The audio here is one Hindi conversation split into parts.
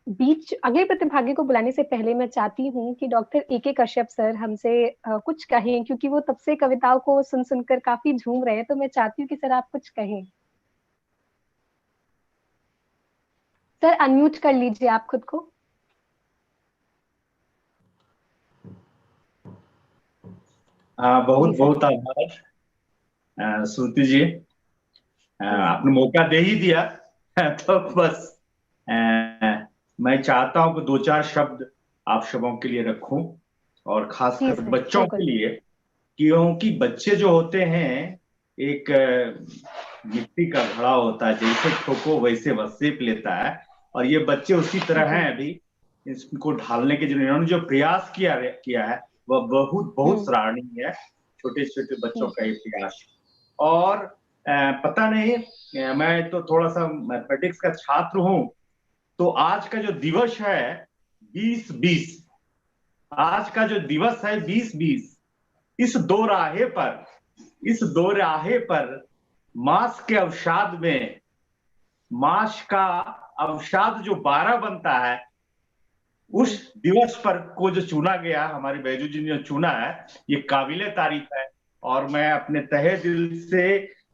बीच अगले प्रतिभागी को बुलाने से पहले मैं चाहती हूँ कि डॉक्टर ए.के. कश्यप सर हमसे कुछ कहें, क्योंकि वो तब से कविताओं को सुन सुनकर काफी झूम रहे हैं, तो मैं चाहती हूँ कि सर आप कुछ कहें। सर अनम्यूट कर लीजिए आप खुद को। बहुत बहुत आभार श्रुति जी, आपने मौका दे ही दिया। तो बस मैं चाहता हूं कि दो चार शब्द आप सबों के लिए रखूं, और खासकर बच्चों के लिए, क्योंकि बच्चे जो होते हैं एक मिट्टी का घड़ा होता है, जैसे ठोको वैसे वह शेप लेता है, और ये बच्चे उसी तरह हैं। अभी इसको ढालने के जो इन्होंने जो प्रयास किया है वह बहुत बहुत सराहनीय है। छोटे छोटे बच्चों का ये प्रयास। और पता नहीं, मैं तो थोड़ा सा मैथमेटिक्स का छात्र हूं, तो आज का जो दिवस है 20-20, आज का जो दिवस है 20-20, इस दोराहे पर मास के अवसाद में, मास का अवसाद जो 12 बनता है, उस दिवस पर को जो चुना गया, हमारे बैजू जी ने चुना है, ये काबिले तारीफ है। और मैं अपने तहे दिल से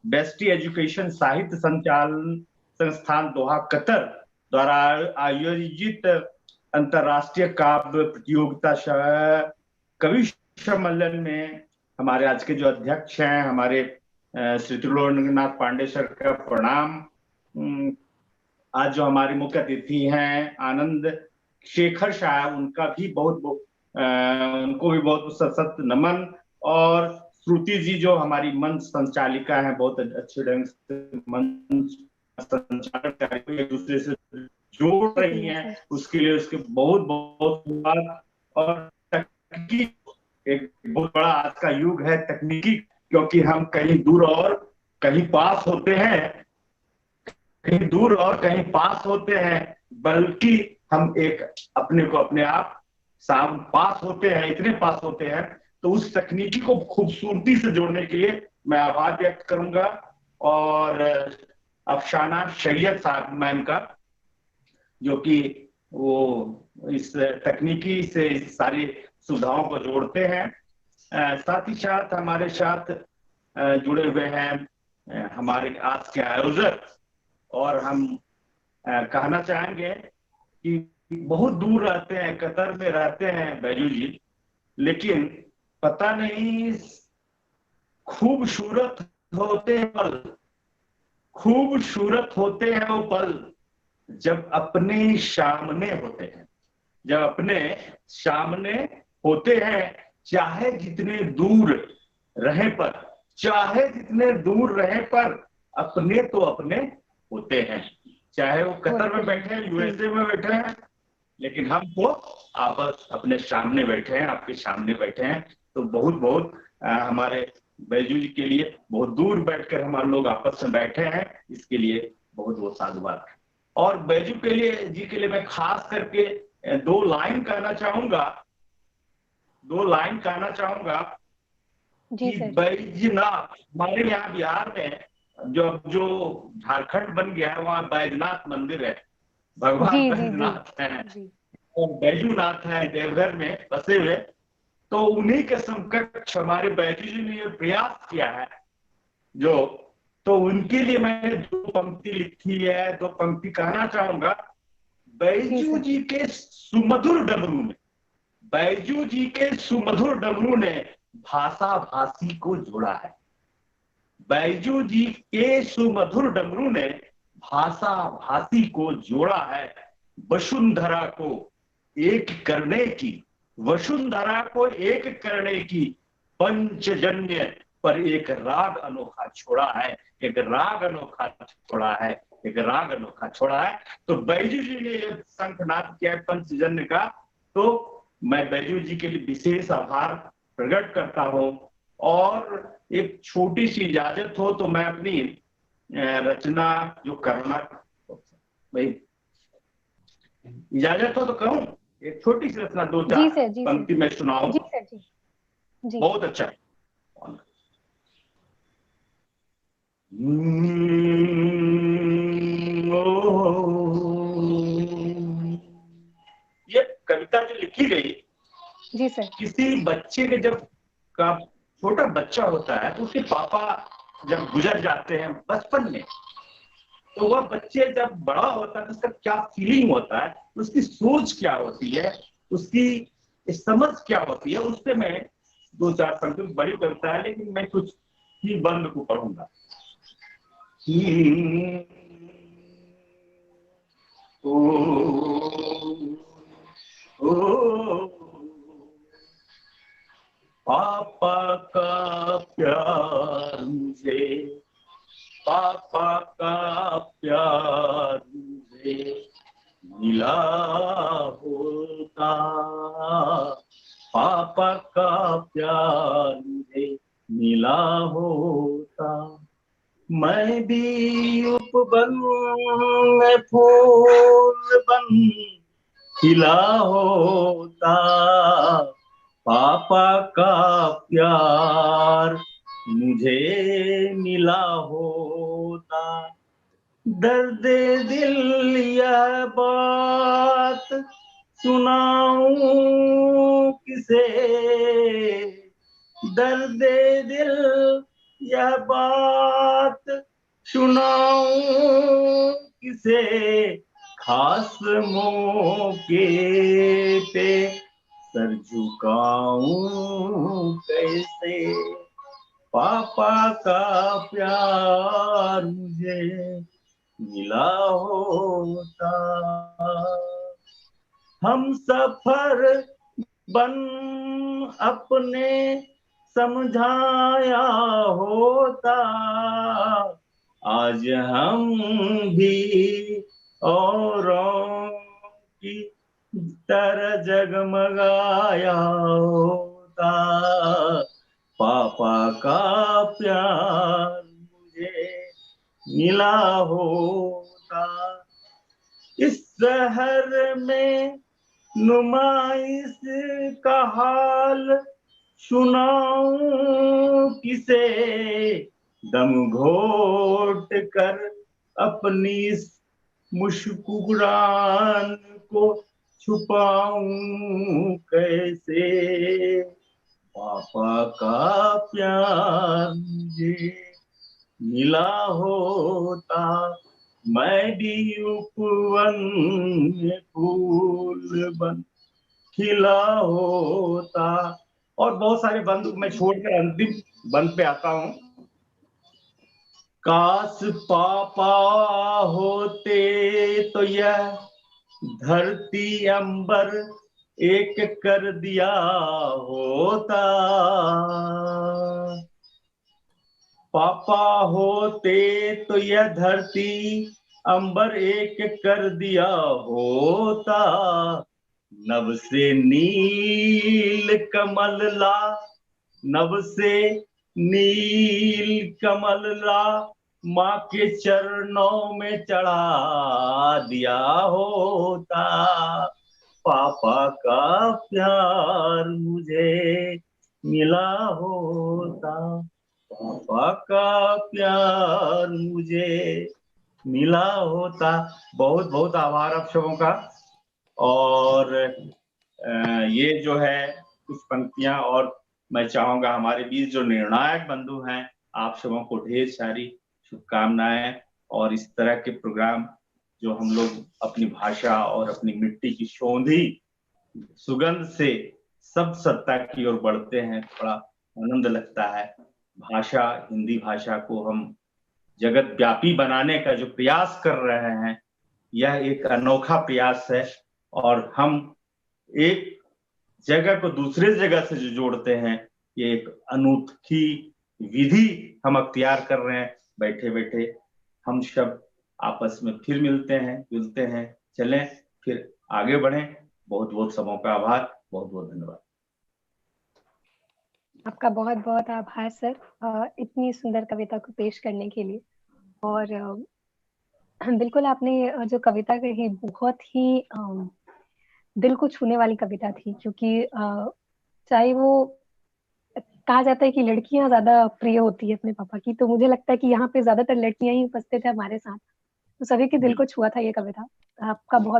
बेस्टी एजुकेशन साहित्य संचालन संस्थान दोहा कतर द्वारा आयोजित अंतरराष्ट्रीय काव्य प्रतियोगिता कवि सम्मेलन में हमारे आज के जो अध्यक्ष हैं, हमारे श्री त्रिलोकनाथ पांडे सर का प्रणाम। आज जो हमारे मुख्य अतिथि हैं आनंद शेखर साहब, उनका भी उनको भी बहुत सशक्त नमन। और श्रुति जी जो हमारी मंच संचालिका है, बहुत अच्छे ढंग से मंच संचालन एक दूसरे से जोड़ रही हैं, उसके लिए उसके बहुत बहुत धन्यवाद। और तकनीकी, एक बहुत बड़ा आज का युग है तकनीकी, क्योंकि हम कहीं दूर और कहीं पास होते हैं, कहीं दूर और कहीं पास होते हैं, बल्कि हम एक अपने को अपने आप पास होते हैं, इतने पास होते हैं। तो उस तकनीकी को खूबसूरती से जोड़ने के लिए मैं आभार व्यक्त करूंगा। और अफसाना सैयद साहब मैम का, जो कि वो इस तकनीकी से सारी सुविधाओं को जोड़ते हैं। साथ ही साथ हमारे साथ जुड़े हुए हैं हमारे आज के आयोजक। और हम कहना चाहेंगे कि बहुत दूर रहते हैं, कतर में रहते हैं बैजू जी, लेकिन पता नहीं खूबसूरत होते हैं पल, खूबसूरत होते हैं वो पल जब अपने सामने होते हैं, जब अपने सामने होते हैं। चाहे जितने दूर रहे पर, चाहे जितने दूर रहे पर, अपने तो अपने होते हैं। चाहे वो कतर में बैठे हैं, यूएसए में बैठे हैं, लेकिन हम तो आपस अपने सामने बैठे हैं, आपके सामने बैठे हैं। तो बहुत बहुत हमारे बैजू जी के लिए बहुत दूर बैठकर हमारे लोग आपस में बैठे हैं, इसके लिए बहुत बहुत साधुवाद। और बैजू के लिए जी के लिए मैं खास करके दो लाइन कहना कि बैजनाथ, हमारे यहाँ बिहार में जो झारखंड बन गया है, वहाँ बैजनाथ मंदिर है, भगवान बैजनाथ है और बैजूनाथ है देवघर में बसे हुए। तो उन्हीं के समकक्ष हमारे बैजू जी ने ये प्रयास किया है जो, तो उनके लिए मैंने दो पंक्ति लिखी है, दो पंक्ति कहना चाहूंगा। बैजू जी के सुमधुर डमरू ने, बैजू जी के सुमधुर डमरू ने भाषा भाषी को जोड़ा है। बैजू जी के सुमधुर डमरू ने भाषा भाषी को जोड़ा है। वसुंधरा को एक करने की, वसुंधरा को एक करने की पंचजन्य पर एक राग अनोखा छोड़ा है, एक राग अनोखा छोड़ा है, एक राग अनोखा छोड़ा है। तो बैजू जी ने शंखनाद किया है पंचजन्य का, तो मैं बैजू जी के लिए विशेष आभार प्रकट करता हूं। और एक छोटी सी इजाजत हो तो मैं अपनी रचना जो करना, भाई इजाजत हो तो कहूं, एक छोटी सी रचना दो चार पंक्ति में सुनाऊं। बहुत अच्छा। देखी गई। जी सर। किसी बच्चे के जब का छोटा बच्चा होता है तो उसके पापा जब गुजर जाते हैं बचपन में, तो वह बच्चे जब बड़ा होता है तो उसका क्या फीलिंग होता है, उसकी सोच क्या होती है, उसकी समझ क्या होती है, उससे मैं दो चार पंक्ति, बड़ी कविता है लेकिन मैं कुछ ही बंद को पढ़ूंगा। पापा का प्यार मुझे, पापा का प्यार मुझे मिला होता, पापा का प्यार मुझे मिला होता, मैं भी उपवन में फूल बन खिला होता, पापा का प्यार मुझे मिला होता। दर्द दिल यह बात सुनाऊं किसे, दर्द दिल यह बात सुनाऊं किसे, खास मौके पे सर झुकाऊं कैसे, पापा का प्यार मुझे मिला होता। हम सफर बन अपने समझाया होता, आज हम भी औरों की तरह जगमगाया होता, पापा का प्यार मुझे मिला होता। इस शहर में नुमाइश का हाल सुनाऊं किसे, दम घोट कर अपनी मुस्कुरान को छुपाऊं कैसे, पापा का प्यार मुझे मिला होता, मैं भी उपवन में फूल बन खिला होता। और बहुत सारे बंद मैं छोड़कर अंतिम बंद पे आता हूं। काश पापा होते तो यह धरती अंबर एक कर दिया होता, पापा होते तो यह धरती अंबर एक कर दिया होता, नभ से नील कमल ला, नभ से नील कमल ला माँ के चरणों में चढ़ा दिया होता, पापा का प्यार मुझे मिला होता, पापा का प्यार मुझे मिला होता। बहुत बहुत आभार आप सबों का। और ये जो है कुछ पंक्तियां, और मैं चाहूंगा हमारे बीच जो निर्णायक बंधु हैं, आप सबों को ढेर सारी शुभकामनाएं। और इस तरह के प्रोग्राम जो हम लोग अपनी भाषा और अपनी मिट्टी की शोंधी सुगंध से सब सत्ता की ओर बढ़ते हैं, बड़ा आनंद लगता है। भाषा, हिंदी भाषा को हम जगत व्यापी बनाने का जो प्रयास कर रहे हैं, यह एक अनोखा प्रयास है। और हम एक जगह को दूसरे जगह से जो जोड़ते हैं, ये एक अनूठी विधि हम अख्तियार कर रहे हैं। बैठे बैठे हम सब आपस में फिर मिलते हैं, जुलते हैं, चलें फिर आगे बढ़ें। बहुत बहुत सबों का आभार, बहुत बहुत धन्यवाद। आपका बहुत बहुत आभार सर, इतनी सुंदर कविता को पेश करने के लिए। और बिल्कुल आपने जो कविता कही बहुत ही दिल को छूने वाली कविता थी, क्योंकि चाहे वो कहा जाता है कि लड़कियां ज्यादा प्रिय होती है अपने पापा की, तो मुझे लगता है कि यहाँ पे ज्यादातर लड़कियां ही उपस्थित है हमारे साथ, तो सभी के दिल को छुआ था ये कविता। आपका बहुत